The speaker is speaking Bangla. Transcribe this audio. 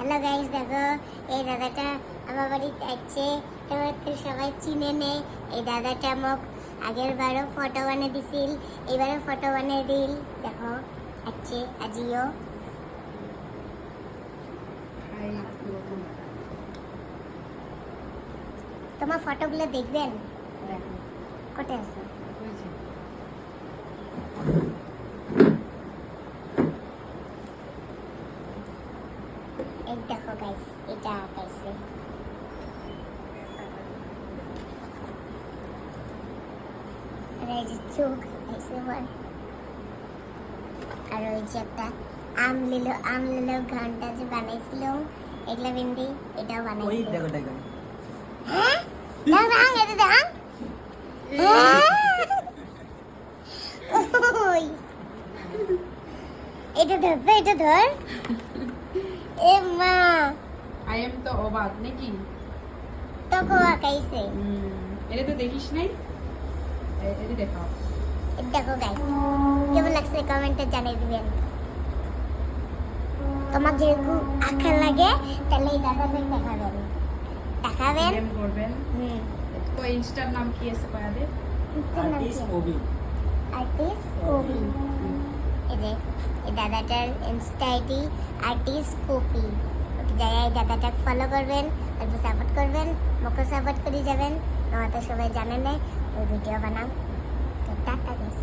হ্যালো গাইস, দেখো এই দাদাটা আমার বাড়িতে আছে। এবার তো সবাই চিনে নেয় এই দাদাটা। মোক আগের বারও ফটো বানিয়ে দিছিল, এবারও ফটো বানিয়ে দিল। দেখো আছে আজিও। তোমার ফটোগুলো দেখবেন, কোথায় আছে? এই দেখো গাইস, এটা আঁকাইছে। আর এই যে চোখ আঁকাইছে বল। আর ওই যে একটা আম লিলো ঘন্টা যে বানাইছিল, এগুলা বিন্দি, এটাও বানাইছে। ওই দেখো দেখো হ্যাঁ দাও দাও, এটা দাও। হ্যাঁ ওই এটা ধর, এটা ধর। এ মা, আই এম তো অবাক নাকি? তোকে আঁকাইছে। এটা তো দেখিস নাই, এটা দেখাও। দেখো গাইস, কেমন লাগছে কমেন্টে জানিয়ে দিবেন। তোমার যেরকম আঁকা লাগে তাহলে এই দাদাদের দেখাবেন DM করবেন। তো ইনস্টার নাম কি আছে কয়াদের? আর্টিস্ট ওবি। Artist copy. এই যে এই দাদাটার insta ID artist copy. Okay জায়গায় দাদাটাকে ফলো করবেন, তারপর সাপোর্ট করবেন, মোকে সাপোর্ট করে যাবেন। আমার তো সবাই জানেন না, ওই ভিডিও বানাও। তো টাটা গাইস।